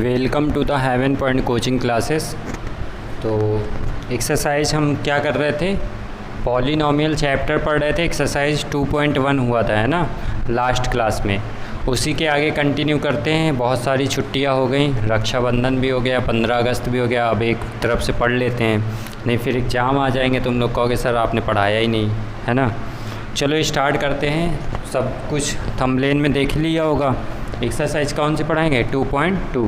Welcome to the heaven point coaching classes. तो exercise हम क्या कर रहे थे, पॉलिनॉमियल चैप्टर पढ़ रहे थे। एक्सरसाइज 2.1 हुआ था, है ना, लास्ट क्लास में। उसी के आगे कंटिन्यू करते हैं। बहुत सारी छुट्टियां हो गई, रक्षाबंधन भी हो गया, 15 अगस्त भी हो गया। अब एक तरफ से पढ़ लेते हैं, नहीं फिर एग्ज़ाम आ जाएंगे, तुम लोग कहोगे सर आपने पढ़ाया ही नहीं, है ना। चलो स्टार्ट करते हैं। सब कुछ थंबनेल में देख लिया होगा। एक्सरसाइज कौन सी पढ़ाएंगे, 2.2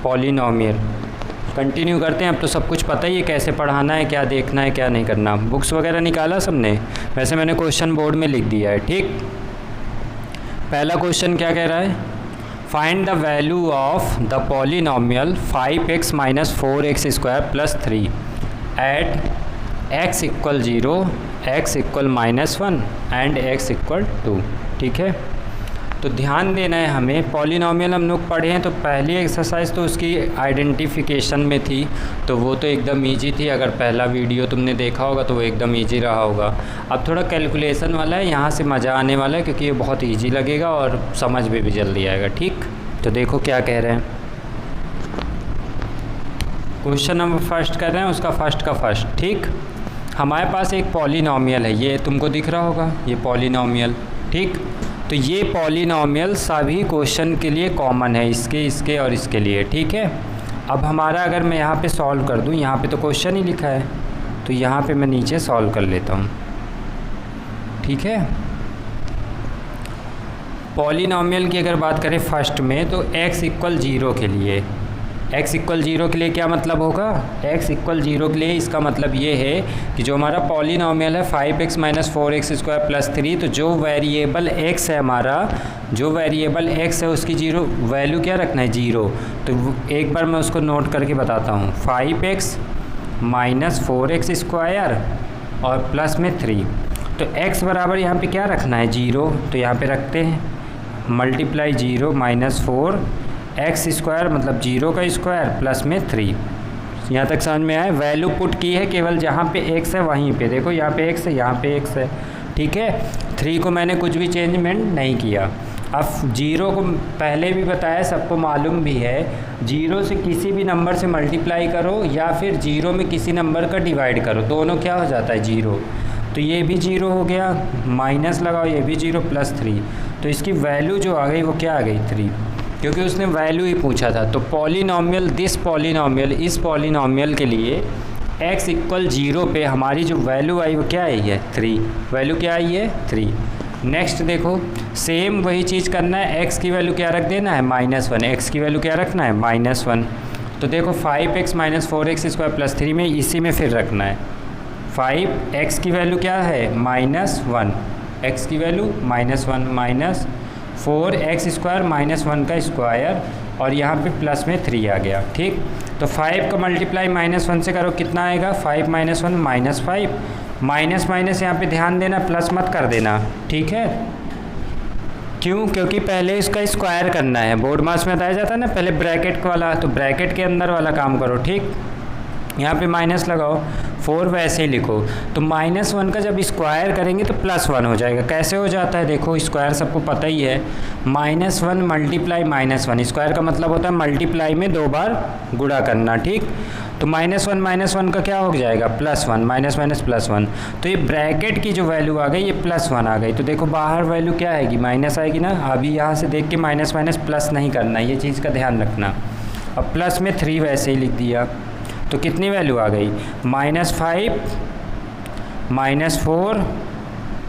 पॉलिनॉमियल। कंटिन्यू करते हैं। अब तो सब कुछ पता ही है कैसे पढ़ाना है, क्या देखना है, क्या नहीं करना। बुक्स वगैरह निकाला सबने? वैसे मैंने क्वेश्चन बोर्ड में लिख दिया है, ठीक। पहला क्वेश्चन क्या कह रहा है, find the value of the polynomial 5x - 4x² + 3 at x = 0, x = -1 and x = 2। ठीक है, तो ध्यान देना है हमें। पॉलिनॉमियल हम लोग पढ़े हैं, तो पहली एक्सरसाइज तो उसकी आइडेंटिफिकेशन में थी, तो वो तो एकदम इजी थी। अगर पहला वीडियो तुमने देखा होगा तो वो एकदम इजी रहा होगा। अब थोड़ा कैलकुलेशन वाला है, यहाँ से मज़ा आने वाला है, क्योंकि ये बहुत इजी लगेगा और समझ में भी जल्दी आएगा। ठीक, तो देखो क्या कह रहे हैं। क्वेश्चन नंबर फर्स्ट कर रहे हैं, उसका फर्स्ट का फर्स्ट। ठीक, हमारे पास एक पॉलिनॉमियल है, ये तुमको दिख रहा होगा, ये पॉलिनॉमियल। ठीक, तो ये पॉलिनॉमियल सभी क्वेश्चन के लिए कॉमन है, इसके और इसके लिए। ठीक है, अब हमारा अगर मैं यहाँ पे सॉल्व कर दूँ, यहाँ पे तो क्वेश्चन ही लिखा है, तो यहाँ पे मैं नीचे सॉल्व कर लेता हूँ। ठीक है, पॉलिनॉमियल की अगर बात करें फर्स्ट में, तो x = 0 के लिए, x = 0 के लिए क्या मतलब होगा, x = 0 के लिए इसका मतलब ये है कि जो हमारा पॉलिनॉमियल है 5x - 4x² + 3, तो जो वेरिएबल x है हमारा, जो वेरिएबल x है उसकी जीरो वैल्यू क्या रखना है, 0। तो एक बार मैं उसको नोट करके बताता हूँ। 5x - 4x² और प्लस में 3, तो x बराबर यहाँ पे क्या रखना है, 0। तो यहाँ पे रखते हैं मल्टीप्लाई 0 - 4 x² मतलब 0 का स्क्वायर प्लस में 3। यहाँ तक समझ में आए। वैल्यू पुट की है केवल जहाँ पे x है वहीं पे, देखो यहाँ पे x है, यहाँ पे x है। ठीक है, 3 को मैंने कुछ भी चेंजमेंट नहीं किया। अब 0 को पहले भी बताया, सबको मालूम भी है, 0 से किसी भी नंबर से मल्टीप्लाई करो या फिर 0 में किसी नंबर का डिवाइड करो, दोनों क्या हो जाता है, 0। तो ये भी 0 हो गया, माइनस लगाओ, ये भी 0 प्लस 3, तो इसकी वैल्यू जो आ गई वो क्या आ गई, 3, क्योंकि उसने वैल्यू ही पूछा था। तो पॉलिनॉमियल, दिस पॉलिनॉमियल, इस पॉलिनॉमियल के लिए x = 0 पे हमारी जो वैल्यू आई वो क्या आई है, 3। वैल्यू क्या आई है, 3। नेक्स्ट देखो, सेम वही चीज़ करना है। x की वैल्यू क्या रख देना है, -1। x की वैल्यू क्या रखना है, -1। तो देखो 5x - 4x² + 3 में इसी में फिर रखना है 5x की वैल्यू क्या है, -1, x की वैल्यू -1 - 4x² -1 का स्क्वायर, और यहाँ पे प्लस में 3 आ गया। ठीक, तो 5 का मल्टीप्लाई -1 से करो, कितना आएगा, 5 - 1 -5, माइनस माइनस यहाँ पे ध्यान देना, प्लस मत कर देना। ठीक है, क्यों, क्योंकि पहले इसका स्क्वायर करना है। बोर्ड मार्क्स में बताया जाता है ना, पहले ब्रैकेट वाला, तो ब्रैकेट के अंदर वाला काम करो। ठीक, यहाँ पे माइनस लगाओ, 4 वैसे ही लिखो। तो -1 का जब स्क्वायर करेंगे तो +1 हो जाएगा। कैसे हो जाता है, देखो स्क्वायर सबको पता ही है, -1 मल्टीप्लाई -1, स्क्वायर का मतलब होता है मल्टीप्लाई में 2 बार गुणा करना। ठीक, तो -1 का क्या हो जाएगा, +1, -1 तो ये ब्रैकेट की जो वैल्यू आ गई ये +1 आ गई। तो देखो बाहर वैल्यू क्या आएगी, माइनस आएगी ना। अभी यहाँ से देख के माइनस प्लस नहीं करना, ये चीज़ का ध्यान रखना। अब प्लस में 3 वैसे ही लिख दिया, तो कितनी वैल्यू आ गई, -5 -4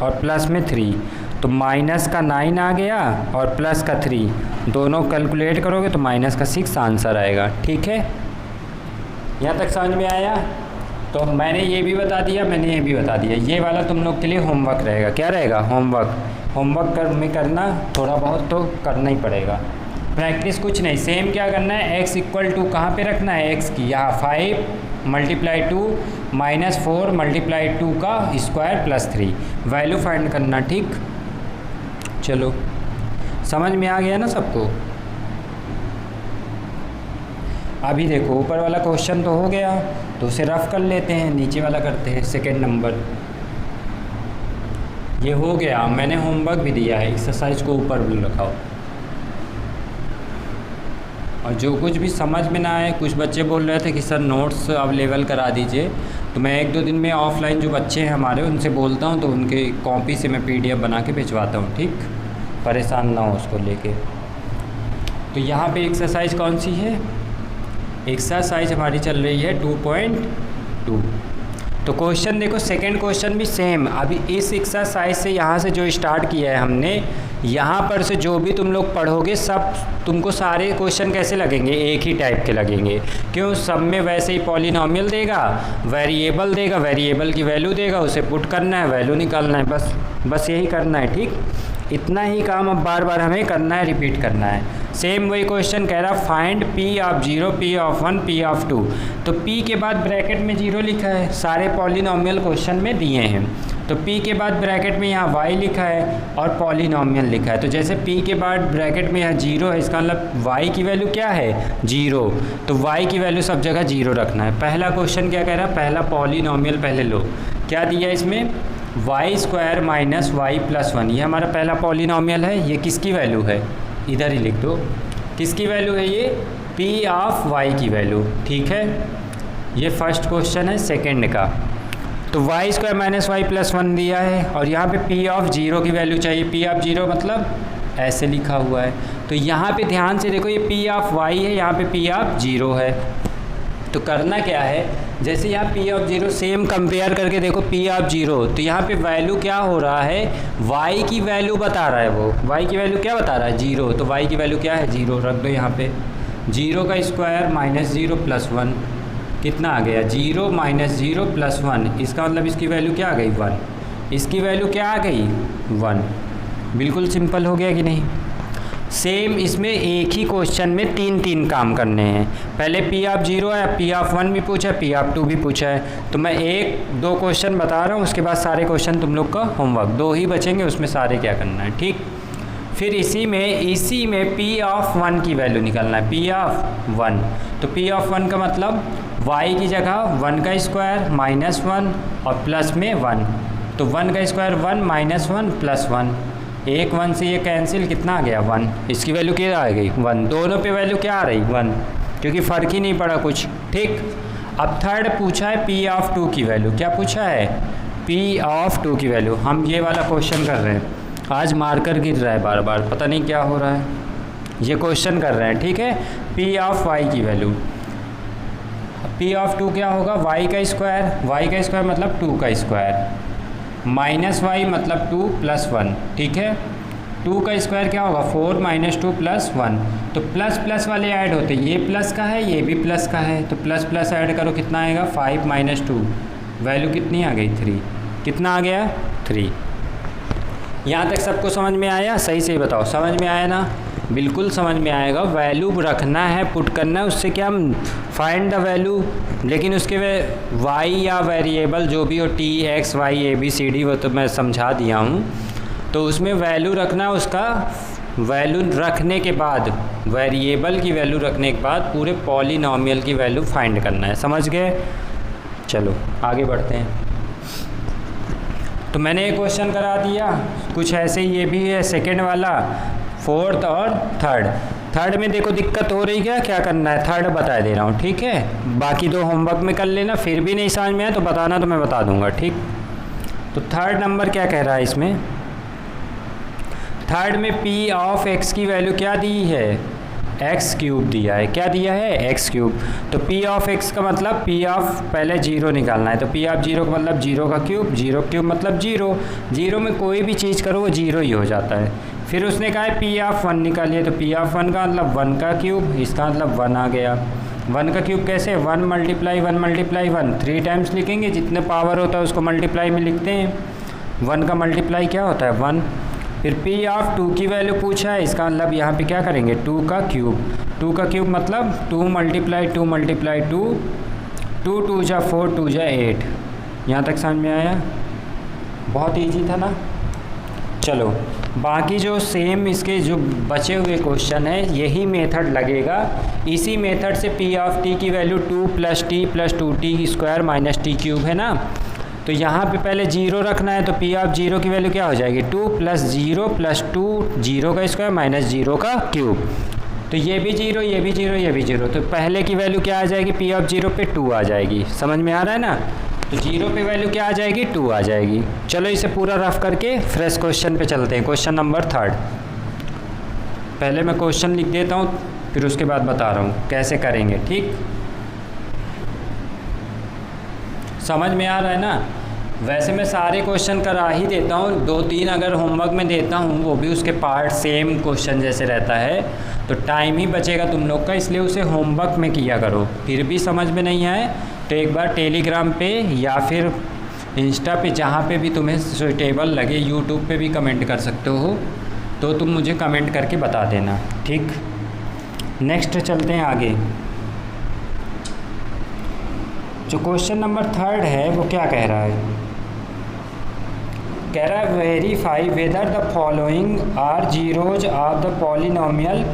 और प्लस में 3, तो माइनस का 9 आ गया और प्लस का 3, दोनों कैलकुलेट करोगे तो -6 आंसर आएगा। ठीक है, यहाँ तक समझ में आया। तो मैंने ये भी बता दिया, मैंने ये भी बता दिया। ये वाला तुम लोग के लिए होमवर्क रहेगा। क्या रहेगा, होमवर्क में करना, थोड़ा बहुत तो करना ही पड़ेगा, प्रैक्टिस कुछ नहीं। सेम क्या करना है, x = कहाँ पे रखना है, x की यहाँ 5 × 2 - 4 × 2 का स्क्वायर प्लस 3, वैल्यू फाइंड करना। ठीक, चलो समझ में आ गया ना सबको। अभी देखो ऊपर वाला क्वेश्चन तो हो गया, तो उसे रफ कर लेते हैं, नीचे वाला करते हैं। सेकेंड नंबर ये हो गया, मैंने होमवर्क भी दिया है, एक्सरसाइज को ऊपर भी रखाओ। और जो कुछ भी समझ में ना आए, कुछ बच्चे बोल रहे थे कि सर नोट्स अवेलेबल करा दीजिए, तो मैं 1-2 दिन में ऑफलाइन जो बच्चे हैं हमारे उनसे बोलता हूँ, तो उनके कॉपी से मैं PDF बना के भिजवाता हूँ। ठीक, परेशान ना हो उसको लेके। तो यहाँ पे एक्सरसाइज कौन सी है? एक्सरसाइज हमारी चल रही है 2.2। तो क्वेश्चन देखो, सेकंड क्वेश्चन भी सेम। अभी इस एक्सरसाइज से यहाँ से जो स्टार्ट किया है हमने, यहाँ पर से जो भी तुम लोग पढ़ोगे सब तुमको सारे क्वेश्चन कैसे लगेंगे? एक ही टाइप के लगेंगे। क्यों? सब में वैसे ही पॉलिनॉमियल देगा, वेरिएबल देगा, वेरिएबल की वैल्यू देगा, उसे पुट करना है, वैल्यू निकालना है, बस यही करना है। ठीक, इतना ही काम अब बार बार हमें करना है, रिपीट करना है। सेम वही क्वेश्चन कह रहा find P of 0, P of 1, P of 2। तो P के बाद ब्रैकेट में 0 लिखा है, सारे पॉलिनॉमियल क्वेश्चन में दिए हैं। तो P के बाद ब्रैकेट में यहाँ y लिखा है और पॉलिनॉमियल लिखा है। तो जैसे P के बाद ब्रैकेट में यहाँ 0 है, इसका मतलब y की वैल्यू क्या है? 0। तो y की वैल्यू सब जगह 0 रखना है। पहला क्वेश्चन क्या कह रहा है? पहला पॉलिनॉमियल पहले लो। क्या दिया इसमें? y² minus y plus 1। ये हमारा पहला पॉलिनॉमियल है। ये किसकी वैल्यू है? इधर ही लिख दो। किसकी वैल्यू है ये? P ऑफ y की वैल्यू। ठीक है, ये फर्स्ट क्वेश्चन है सेकंड का। तो y² माइनस y प्लस 1 दिया है और यहाँ पे P ऑफ 0 की वैल्यू चाहिए। P ऑफ 0 मतलब ऐसे लिखा हुआ है। तो यहाँ पे ध्यान से देखो, ये P ऑफ y है, यहाँ पे P ऑफ 0 है। तो करना क्या है? जैसे यहाँ P ऑफ 0 सेम कंपेयर करके देखो, P ऑफ 0, तो यहाँ पे वैल्यू क्या हो रहा है? y की वैल्यू बता रहा है। वो y की वैल्यू क्या बता रहा है? 0। तो y की वैल्यू क्या है? 0 रख दो यहाँ पे। 0 का स्क्वायर माइनस 0 प्लस 1 कितना आ गया? 0 माइनस 0 प्लस 1। इसका मतलब इसकी वैल्यू क्या आ गई? 1। इसकी वैल्यू क्या आ गई? 1। बिल्कुल सिंपल हो गया कि नहीं? सेम इसमें एक ही क्वेश्चन में 3 काम करने हैं। पहले P ऑफ 0 है, P ऑफ 1 भी पूछा है, P ऑफ 2 भी पूछा है। तो मैं 1-2 क्वेश्चन बता रहा हूँ, उसके बाद सारे क्वेश्चन तुम लोग का होमवर्क। 2 ही बचेंगे, उसमें सारे क्या करना है। ठीक, फिर इसी में P ऑफ 1 की वैल्यू निकालना है। P ऑफ 1, तो P ऑफ 1 का मतलब y की जगह 1 का स्क्वायर माइनस 1 और प्लस में 1। तो 1 का स्क्वायर 1 माइनस 1 प्लस 1। 1 1 से ये कैंसिल, कितना आ गया? 1। इसकी वैल्यू क्या आ गई? 1। दोनों पे वैल्यू क्या आ रही? 1, क्योंकि फ़र्क ही नहीं पड़ा कुछ। ठीक, अब थर्ड पूछा है P ऑफ 2 की वैल्यू। क्या पूछा है? P ऑफ 2 की वैल्यू। हम ये वाला क्वेश्चन कर रहे हैं। आज मार्कर गिर रहा है बार बार, पता नहीं क्या हो रहा है। ये क्वेश्चन कर रहे हैं। ठीक है, P ऑफ y की वैल्यू। P ऑफ 2 क्या होगा? y का स्क्वायर मतलब 2 का स्क्वायर माइनस y मतलब 2 प्लस 1। ठीक है, 2 का स्क्वायर क्या होगा? 4 माइनस 2 प्लस 1। तो प्लस प्लस वाले ऐड होते हैं, ये प्लस का है, ये भी प्लस का है, तो प्लस प्लस ऐड करो, कितना आएगा? 5 माइनस 2, वैल्यू कितनी आ गई? 3। कितना आ गया? 3। यहाँ तक सबको समझ में आया? सही से बताओ, समझ में आया ना? बिल्कुल समझ में आएगा। वैल्यू रखना है, पुट करना है, उससे क्या हम फाइंड द वैल्यू। लेकिन उसके y या वेरिएबल जो भी हो, t x y a b c d, वो तो मैं समझा दिया हूँ। तो उसमें वैल्यू रखना, उसका वैल्यू रखने के बाद, वेरिएबल की वैल्यू रखने के बाद पूरे पॉलिनॉमियल की वैल्यू फाइंड करना है। समझ गए? चलो आगे बढ़ते हैं। तो मैंने एक क्वेश्चन करा दिया, कुछ ऐसे ही ये भी है सेकेंड वाला, फोर्थ और थर्ड में देखो दिक्कत हो रही क्या करना है, थर्ड बता दे रहा हूँ। ठीक है, बाकी 2 होमवर्क में कर लेना, फिर भी नहीं समझ में आए तो बताना, तो मैं बता दूंगा। ठीक, तो थर्ड नंबर क्या कह रहा है इसमें? थर्ड में P ऑफ x की वैल्यू क्या दी है? एक्स क्यूब दिया है। क्या दिया है? X cube. तो P ऑफ x का मतलब P ऑफ पहले 0 निकालना है, तो P ऑफ 0 का मतलब 0 का क्यूब, 0 क्यूब मतलब 0। 0 में कोई भी चीज़ करो वो 0 ही हो जाता है। फिर उसने कहा है P ऑफ 1 निकालिए, तो P ऑफ 1 का मतलब 1 का क्यूब, इसका मतलब 1 आ गया। 1 का क्यूब कैसे? 1 मल्टीप्लाई 1 मल्टीप्लाई 1, 3 टाइम्स लिखेंगे, जितने पावर होता है उसको मल्टीप्लाई में लिखते हैं। 1 का मल्टीप्लाई क्या होता है? 1। फिर P ऑफ 2 की वैल्यू पूछा है, इसका मतलब यहाँ पे क्या करेंगे? 2 का क्यूब। 2 का क्यूब मतलब 2 मल्टीप्लाई 2 मल्टीप्लाई 2, 2 2 जा 4, 2 जा 8। यहाँ तक समझ में आया? बहुत ईजी था ना? चलो बाकी जो सेम इसके जो बचे हुए क्वेश्चन है, यही मेथड लगेगा। इसी मेथड से P ऑफ t की value 2 plus T plus 2t square minus T cube है ना। तो यहाँ पे पहले 0 रखना है, तो P ऑफ 0 की वैल्यू क्या हो जाएगी? 2 प्लस 0 प्लस 2, 0 का स्क्वायर माइनस 0 का क्यूब। तो ये भी जीरो, ये भी जीरो, ये भी जीरो, तो पहले की वैल्यू क्या आ जाएगी, पी ऑफ जीरो पे 2 आ जाएगी। समझ में आ रहा है ना? तो जीरो पे वैल्यू क्या आ जाएगी, 2 आ जाएगी। चलो इसे पूरा रफ करके फ्रेश क्वेश्चन पे चलते हैं। Question number 3। पहले मैं क्वेश्चन लिख देता हूँ, फिर उसके बाद बता रहा हूँ कैसे करेंगे। ठीक, समझ में आ रहा है ना? वैसे मैं सारे क्वेश्चन करा ही देता हूँ, 2-3 अगर होमवर्क में देता हूँ वो भी उसके पार्ट सेम क्वेश्चन जैसे रहता है, तो टाइम ही बचेगा तुम लोग का, इसलिए उसे होमवर्क में किया करो। फिर भी समझ में नहीं आए तो एक बार टेलीग्राम पे या फिर इंस्टा पे, जहाँ पे भी तुम्हें सुटेबल लगे, यूट्यूब पे भी कमेंट कर सकते हो, तो तुम मुझे कमेंट करके बता देना। ठीक, नेक्स्ट चलते हैं आगे। जो क्वेश्चन नंबर 3 है वो क्या कह रहा है, कह रहा है verify whether the following are zeros of the polynomial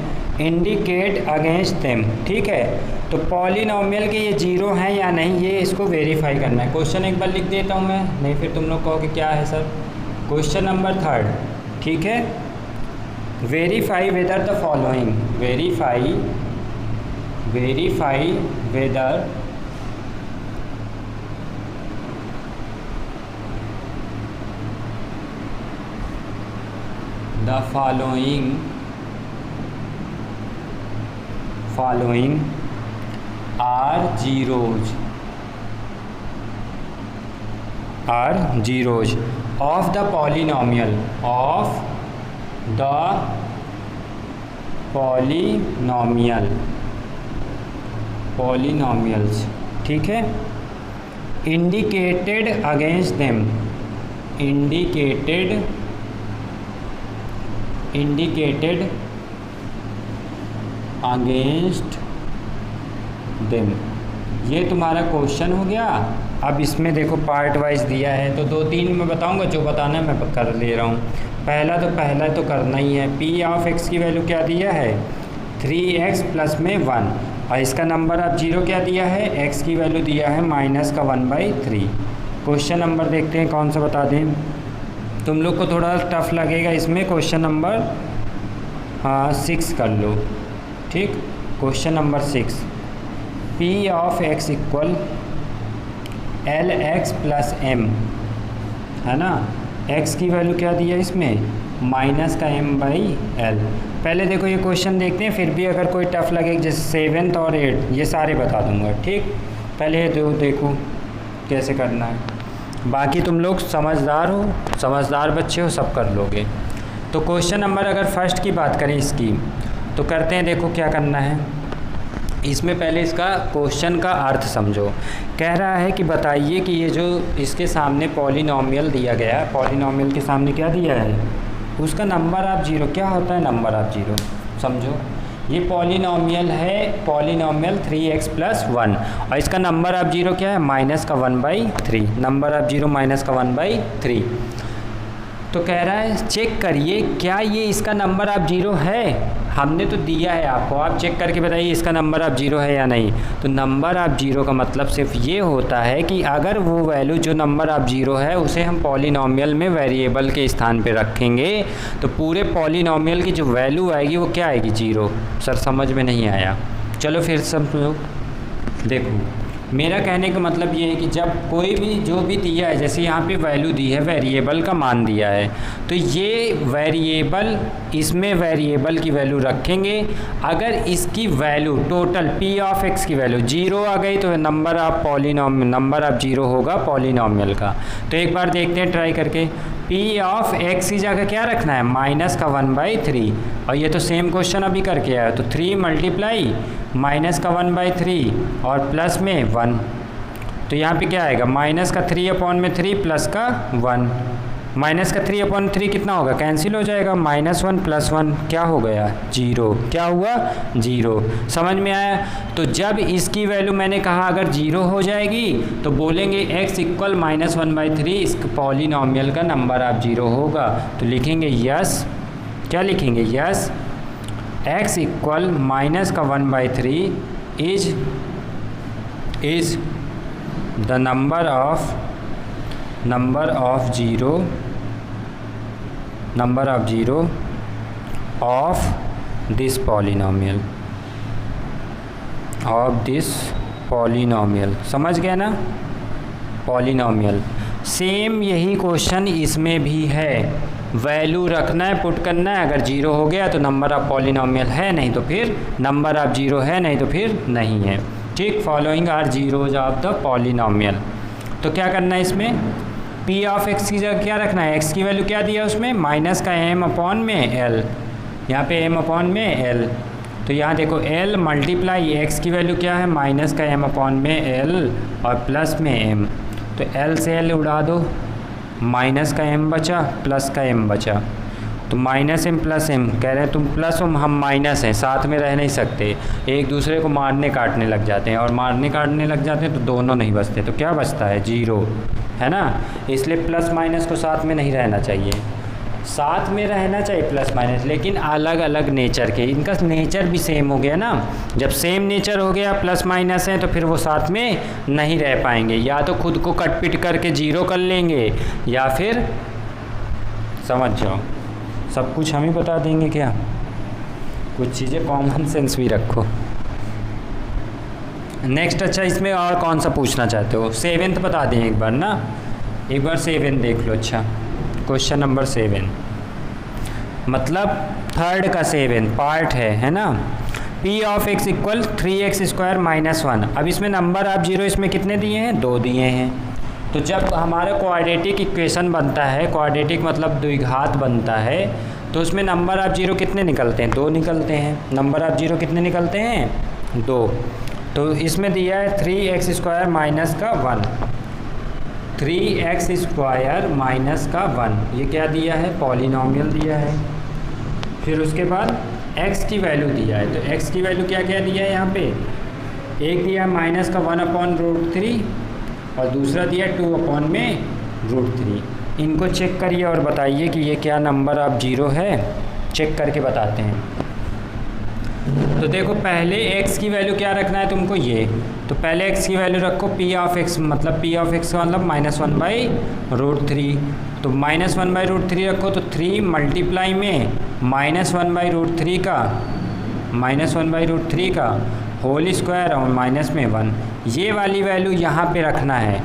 indicate against them. ठीक है, तो पॉलिनोमियल के ये जीरो हैं या नहीं, ये इसको वेरीफाई करना है। क्वेश्चन एक बार लिख देता हूँ मैं, नहीं फिर तुम लोग कहोगे क्या है सर। क्वेश्चन नंबर 3, ठीक है, verify whether the following, verify whether the following are zeros of the polynomials, ठीक है, indicated against them, indicated against them. ये तुम्हारा क्वेश्चन हो गया। अब इसमें देखो पार्ट वाइज दिया है, तो 2-3 मैं बताऊंगा, जो बताना है मैं कर ले रहा हूँ। पहला तो करना ही है। पी ऑफ एक्स की वैल्यू क्या दिया है, 3x प्लस में 1, और इसका नंबर अब जीरो क्या दिया है, एक्स की वैल्यू दिया है माइनस का 1/3। क्वेश्चन नंबर देखते हैं कौन सा बता दें, तुम लोग को थोड़ा टफ लगेगा इसमें। क्वेश्चन नंबर 6 कर लो। ठीक, question number 6, P of X equal L X plus M, है ना। एक्स की वैल्यू क्या दिया इसमें, माइनस का m/l। पहले देखो ये क्वेश्चन देखते हैं, फिर भी अगर कोई टफ लगे जैसे 7th और 8th, ये सारे बता दूंगा। ठीक, पहले ये देखो कैसे करना है, बाकी तुम लोग समझदार हो, समझदार बच्चे हो, सब कर लोगे। तो क्वेश्चन नंबर अगर फर्स्ट की बात करें इसकी, तो करते हैं। देखो क्या करना है इसमें, पहले इसका क्वेश्चन का अर्थ समझो। कह रहा है कि बताइए कि ये जो इसके सामने पॉलिनोमियल दिया गया है, पॉलिनोमियल के सामने क्या दिया है, उसका नंबर ऑफ जीरो क्या होता है, नंबर ऑफ जीरो। समझो ये पॉलिनोमियल है, पॉलिनोमियल 3x प्लस 1, और इसका नंबर ऑफ जीरो क्या है, माइनस का 1/3, नंबर ऑफ जीरो माइनस का 1/3। तो कह रहा है चेक करिए क्या ये इसका नंबर ऑफ जीरो है, हमने तो दिया है आपको, आप चेक करके बताइए इसका नंबर ऑफ जीरो है या नहीं। तो नंबर ऑफ जीरो का मतलब सिर्फ ये होता है कि अगर वो वैल्यू जो नंबर ऑफ जीरो है उसे हम पॉलिनोमियल में वेरिएबल के स्थान पे रखेंगे, तो पूरे पॉलिनोमियल की जो वैल्यू आएगी वो क्या आएगी, जीरो। सर समझ में नहीं आया, चलो फिर सब लोग देखो। मेरा कहने का मतलब ये है कि जब कोई भी जो भी दिया है, जैसे यहाँ पे वैल्यू दी है, वेरिएबल का मान दिया है, तो ये वेरिएबल, इसमें वेरिएबल की वैल्यू रखेंगे। अगर इसकी value total P of x की वैल्यू जीरो आ गई तो नंबर ऑफ जीरो होगा पॉलिनोमियल का। तो एक बार देखते हैं ट्राई करके। पी ऑफ एक्स की जगह क्या रखना है, माइनस का 1/3, और ये तो सेम क्वेश्चन अभी करके आया, तो 3 मल्टीप्लाई माइनस का 1/3 और प्लस में 1, तो यहाँ पे क्या आएगा, माइनस का 3/3 प्लस का 1, माइनस का 3/3 कितना होगा, कैंसिल हो जाएगा, -1 + 1 क्या हो गया, जीरो। क्या हुआ, जीरो। समझ में आया। तो जब इसकी वैल्यू मैंने कहा अगर जीरो हो जाएगी तो बोलेंगे x इक्वल -1/3 इस पॉलिनोमियल का नंबर ऑफ जीरो होगा। तो लिखेंगे यस, क्या लिखेंगे, yes x equal -1/3 is the number of zero of this polynomial, of this polynomial. समझ गए ना, पॉलिनोमियल। सेम यही क्वेश्चन इसमें भी है, वैल्यू रखना है, पुट करना है। अगर जीरो हो गया तो नंबर ऑफ पॉलिनोमियल है, नहीं तो फिर नंबर ऑफ जीरो है, नहीं तो फिर नहीं है। ठीक, following are zeros of the polynomial. तो क्या करना है इसमें, पी ऑफ एक्स की जगह क्या रखना है, एक्स की वैल्यू क्या दिया उसमें, माइनस का एम अपॉन में एल, यहाँ पे एम अपॉन में एल। तो यहाँ देखो एल मल्टीप्लाई एक्स की वैल्यू क्या है, माइनस का एम अपॉन में एल और प्लस में एम। तो एल से एल उड़ा दो, माइनस का एम बचा, प्लस का एम बचा। तो माइनस एम प्लस एम, कह रहे हैं तुम प्लस हम माइनस हैं, साथ में रह नहीं सकते, एक दूसरे को मारने काटने लग जाते हैं, और मारने काटने लग जाते हैं तो दोनों नहीं बचते। तो क्या बचता है, जीरो, है ना। इसलिए प्लस माइनस को साथ में नहीं रहना चाहिए, साथ में रहना चाहिए प्लस माइनस, लेकिन अलग अलग नेचर के। इनका नेचर भी सेम हो गया ना, जब सेम नेचर हो गया, प्लस माइनस है, तो फिर वो साथ में नहीं रह पाएंगे। या तो खुद को कट पिट करके जीरो कर लेंगे, या फिर समझ जाओ सब कुछ हम ही बता देंगे क्या, कुछ चीज़ें कॉमन सेंस भी रखो। नेक्स्ट, अच्छा इसमें और कौन सा पूछना चाहते हो, सेवेंथ बता दें एक बार ना, एक बार सेवेंथ देख लो। अच्छा, क्वेश्चन नंबर 7, मतलब थर्ड का 7 पार्ट है ना। P of X equal 3x square minus 1। अब इसमें नंबर ऑफ जीरो इसमें कितने दिए हैं, 2 दिए हैं। तो जब हमारा क्वाड्रेटिक इक्वेशन बनता है, क्वाड्रेटिक मतलब द्विघात बनता है, तो उसमें नंबर ऑफ जीरो कितने निकलते हैं, 2 निकलते हैं। नंबर ऑफ जीरो कितने निकलते हैं, 2। तो इसमें दिया है 3x स्क्वायर माइनस का 1, 3x स्क्वायर माइनस का 1, ये क्या दिया है, पॉलिनोमियल दिया है। फिर उसके बाद x की वैल्यू दिया है, तो x की वैल्यू क्या क्या दिया है यहाँ पे, एक दिया माइनस का 1/√3 और दूसरा दिया 2/√3। इनको चेक करिए और बताइए कि ये क्या नंबर ऑफ जीरो है, चेक करके बताते हैं। तो देखो पहले x की वैल्यू क्या रखना है तुमको, ये तो पहले x की वैल्यू रखो p ऑफ x, मतलब p ऑफ x का मतलब -1/√3। तो -1/√3 रखो, तो 3 मल्टीप्लाई में -1/√3 का -1/√3 का होल स्क्वायर और माइनस में 1, ये वाली वैल्यू यहाँ पे रखना है,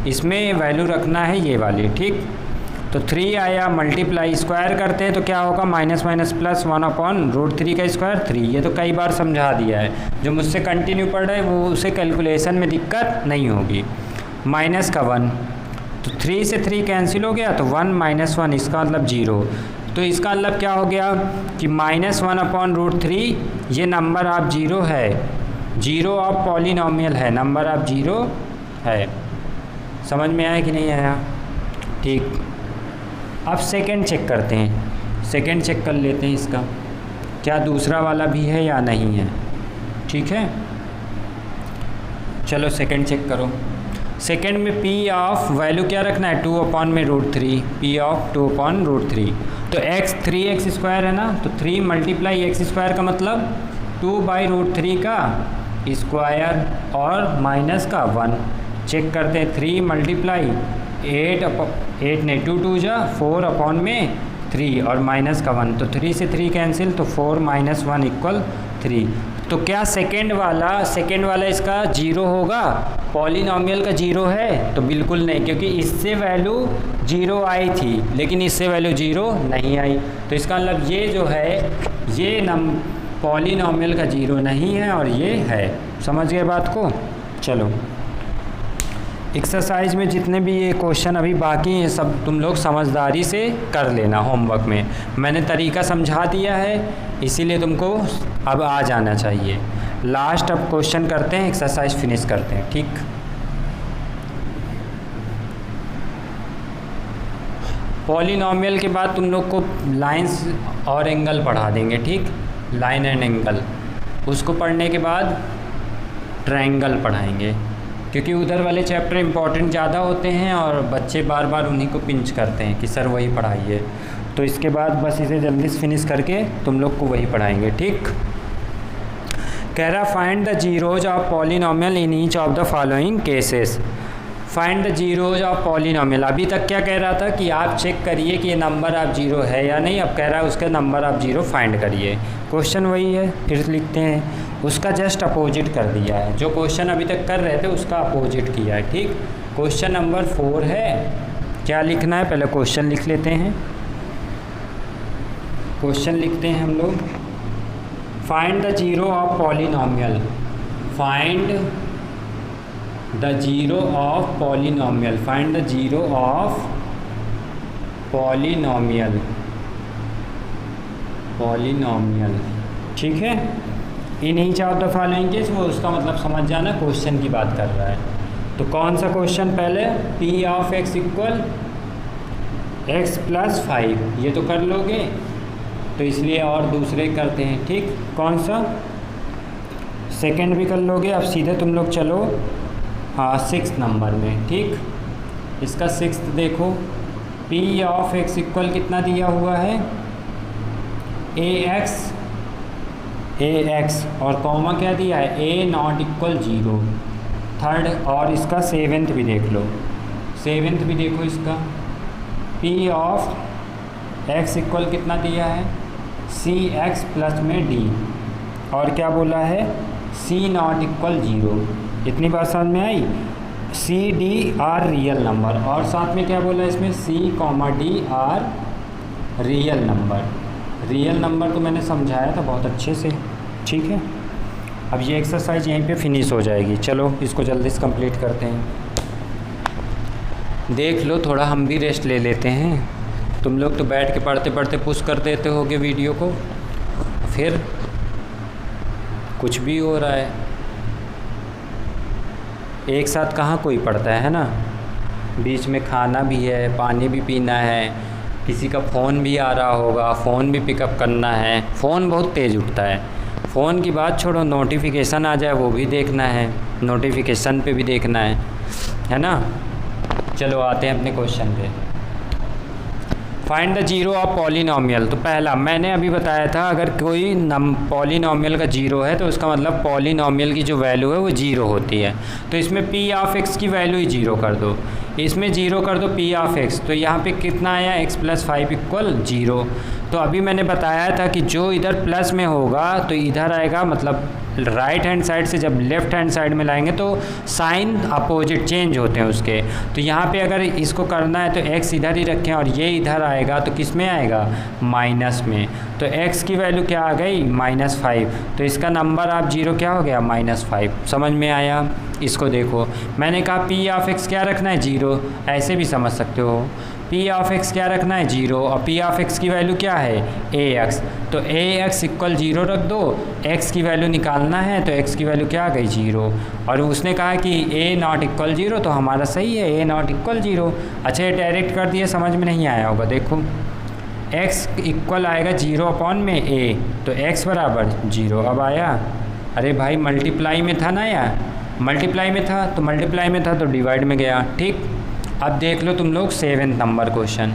इसमें वैल्यू रखना है ये वाली। ठीक, तो 3 आया, मल्टीप्लाई स्क्वायर करते हैं तो क्या होगा, माइनस माइनस प्लस 1/√3 का स्क्वायर 3। ये तो कई बार समझा दिया है, जो मुझसे कंटिन्यू पढ़ रहा है वो उसे कैलकुलेशन में दिक्कत नहीं होगी। माइनस का 1, तो 3 से 3 कैंसिल हो गया, तो 1 - 1, इसका मतलब 0। तो इसका मतलब क्या हो गया कि -1/√3 ये नंबर ऑफ जीरो है, जीरो ऑफ पॉलिनोमियल है, नंबर ऑफ जीरो है। समझ में आया कि नहीं आया, ठीक। अब सेकंड चेक करते हैं, सेकंड चेक कर लेते हैं इसका, क्या दूसरा वाला भी है या नहीं है। ठीक है, चलो सेकंड चेक करो। सेकंड में p ऑफ वैल्यू क्या रखना है, 2/√3, p ऑफ 2/√3। तो x 3x स्क्वायर है ना, तो 3 मल्टीप्लाई x स्क्वायर का मतलब 2/√3 का स्क्वायर और माइनस का 1। चेक करते हैं, 3 मल्टीप्लाई 8 नहीं 2 2 जा 4/3 और माइनस का 1, तो 3 से 3 कैंसिल, तो 4 - 1 = 3। तो क्या सेकेंड वाला इसका जीरो होगा, पॉलिनोमियल का जीरो है, तो बिल्कुल नहीं, क्योंकि इससे वैल्यू जीरो आई थी लेकिन इससे वैल्यू जीरो नहीं आई। तो इसका मतलब ये जो है ये पॉलिनोमियल का जीरो नहीं है और ये है। समझ गए बात को। चलो एक्सरसाइज में जितने भी ये क्वेश्चन अभी बाकी हैं सब तुम लोग समझदारी से कर लेना होमवर्क में। मैंने तरीका समझा दिया है, इसीलिए तुमको अब आ जाना चाहिए। लास्ट अब क्वेश्चन करते हैं, एक्सरसाइज फिनिश करते हैं। ठीक, पॉलिनोमियल के बाद तुम लोग को लाइंस और एंगल पढ़ा देंगे। ठीक, लाइन एंड एंगल, उसको पढ़ने के बाद ट्रायंगल पढ़ाएंगे, क्योंकि उधर वाले चैप्टर इंपॉर्टेंट ज़्यादा होते हैं और बच्चे बार बार उन्हीं को पिंच करते हैं कि सर वही पढ़ाइए। तो इसके बाद बस इसे जल्दी से फिनिश करके तुम लोग को वही पढ़ाएंगे। ठीक, कह रहा find the zeros of polynomial in each of the following cases. Find the zeros of polynomial. अभी तक क्या कह रहा था कि आप चेक करिए कि ये नंबर ऑफ जीरो है या नहीं, अब कह रहा है उसके नंबर ऑफ जीरो फाइंड करिए। क्वेश्चन वही है, फिर लिखते हैं, उसका जस्ट अपोजिट कर दिया है, जो क्वेश्चन अभी तक कर रहे थे उसका अपोजिट किया है। ठीक, क्वेश्चन नंबर 4 है, क्या लिखना है, पहले क्वेश्चन लिख लेते हैं। क्वेश्चन लिखते हैं हम लोग, find the zero of polynomial, find the zero of polynomial, find the zero of polynomial, polynomial. ठीक है, in each of the following case, वो उसका मतलब समझ जाना, क्वेश्चन की बात कर रहा है। तो कौन सा क्वेश्चन, पहले P of X equal x plus 5, ये तो कर लोगे, तो इसलिए और दूसरे करते हैं। ठीक, कौन सा, सेकंड भी कर लोगे। अब सीधे तुम लोग चलो, हाँ 6 नंबर में। ठीक, इसका 6 देखो, पी ऑफ एक्स इक्वल कितना दिया हुआ है, ए एक्स और कॉमा क्या दिया है, ए नॉट इक्वल 0। थर्ड, और इसका 7th भी देख लो, 7th भी देखो इसका, पी ऑफ एक्स इक्वल कितना दिया है, सी एक्स प्लस में डी, और क्या बोला है, सी नॉट इक्वल 0। इतनी बात समझ में आई, C D R real number, और साथ में क्या बोला इसमें, C comma D R real number. Real number तो मैंने समझाया था बहुत अच्छे से। ठीक है, अब ये एक्सरसाइज यहीं पे फिनिश हो जाएगी। चलो इसको जल्दी से कंप्लीट करते हैं। देख लो, थोड़ा हम भी रेस्ट ले लेते हैं। तुम लोग तो बैठ के पढ़ते पढ़ते पुश कर देते होगे वीडियो को, फिर कुछ भी हो रहा है, एक साथ कहाँ कोई पढ़ता है ना, बीच में खाना भी है, पानी भी पीना है, किसी का फ़ोन भी आ रहा होगा, फ़ोन भी पिकअप करना है। फ़ोन बहुत तेज़ उठता है, फ़ोन की बात छोड़ो, नोटिफिकेशन आ जाए वो भी देखना है, नोटिफिकेशन पे भी देखना है ना। चलो आते हैं अपने क्वेश्चन पे। Find the zero of polynomial. तो पहला मैंने अभी बताया था, अगर कोई पॉलिनोमियल का जीरो है तो उसका मतलब पॉलिनोमियल की जो वैल्यू है वो जीरो होती है। तो इसमें पी ऑफ एक्स की वैल्यू ही जीरो कर दो, इसमें जीरो कर दो पी ऑफ एक्स, तो यहाँ पे कितना आया, एक्स प्लस 5 इक्वल 0। तो अभी मैंने बताया था कि जो इधर प्लस में होगा तो इधर आएगा, मतलब राइट हैंड साइड से जब लेफ़्ट हैंड साइड में लाएंगे तो साइन अपोजिट चेंज होते हैं उसके। तो यहाँ पे अगर इसको करना है तो x इधर ही रखें और ये इधर आएगा, तो किस में आएगा, माइनस में। तो x की वैल्यू क्या आ गई, -5, तो इसका नंबर ऑफ जीरो क्या हो गया, -5। समझ में आया। इसको देखो, मैंने कहा p ऑफ x क्या रखना है, 0, ऐसे भी समझ सकते हो। पी ऑफ एक्स क्या रखना है, 0, और पी ऑफ एक्स की वैल्यू क्या है, ए एक्स, तो ए एक्स इक्वल 0 रख दो। एक्स की वैल्यू निकालना है तो एक्स की वैल्यू क्या आ गई, 0, और उसने कहा कि ए नॉट इक्वल 0, तो हमारा सही है, ए नॉट इक्वल 0। अच्छा, ये डायरेक्ट कर दिए, समझ में नहीं आया होगा। देखो एक्स इक्वल आएगा 0 अपॉन में ए, तो एक्स बराबर 0। अब आया, अरे भाई मल्टीप्लाई में था ना यार, मल्टीप्लाई में था तो मल्टीप्लाई में था तो डिवाइड में गया। ठीक, अब देख लो तुम लोग 7 नंबर क्वेश्चन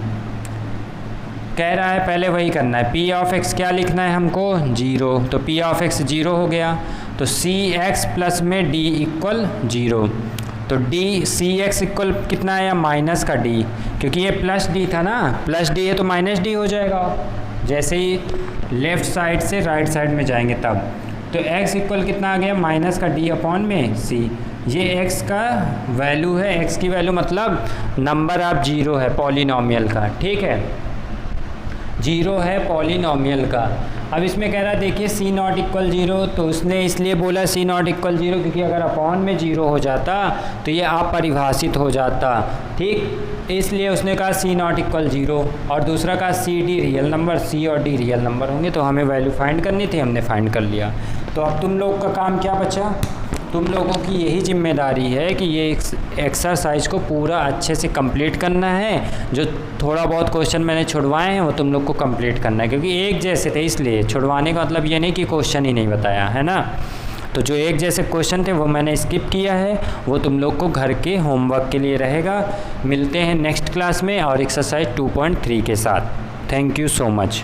कह रहा है, पहले वही करना है। पी ऑफ एक्स क्या लिखना है हमको, 0, तो पी ऑफ एक्स 0 हो गया, तो सी एक्स प्लस में डी इक्वल 0, तो डी सी एक्स इक्वल कितना आया, माइनस का डी, क्योंकि ये प्लस डी था ना, प्लस डी है तो माइनस डी हो जाएगा जैसे ही लेफ़्ट साइड से राइट साइड में जाएंगे तब। तो x इक्वल कितना आ गया, माइनस का d अपॉन में c, ये x का वैल्यू है, x की वैल्यू मतलब नंबर ऑफ जीरो है पॉलिनोमियल का। ठीक है, 0 है पॉलिनोमियल का। अब इसमें कह रहा है देखिए सी नॉट इक्वल 0, तो उसने इसलिए बोला सी नॉट इक्वल 0 क्योंकि अगर अपॉन में 0 हो जाता तो ये अपरिभाषित हो जाता। ठीक, इसलिए उसने कहा सी नॉट इक्वल 0, और दूसरा कहा सी डी रियल नंबर, सी और डी रियल नंबर होंगे, तो हमें वैल्यू फाइंड करनी थी, हमने फाइंड कर लिया। तो अब तुम लोग का काम क्या बचा, तुम लोगों की यही जिम्मेदारी है कि ये एक्सरसाइज को पूरा अच्छे से कंप्लीट करना है। जो थोड़ा बहुत क्वेश्चन मैंने छुड़वाए हैं वो तुम लोग को कंप्लीट करना है, क्योंकि एक जैसे थे इसलिए छुड़वाने का मतलब ये नहीं कि क्वेश्चन ही नहीं बताया है ना। तो जो एक जैसे क्वेश्चन थे वो मैंने स्किप किया है, वो तुम लोग को घर के होमवर्क के लिए रहेगा। मिलते हैं नेक्स्ट क्लास में और एक्सरसाइज 2.3 के साथ। Thank you so much.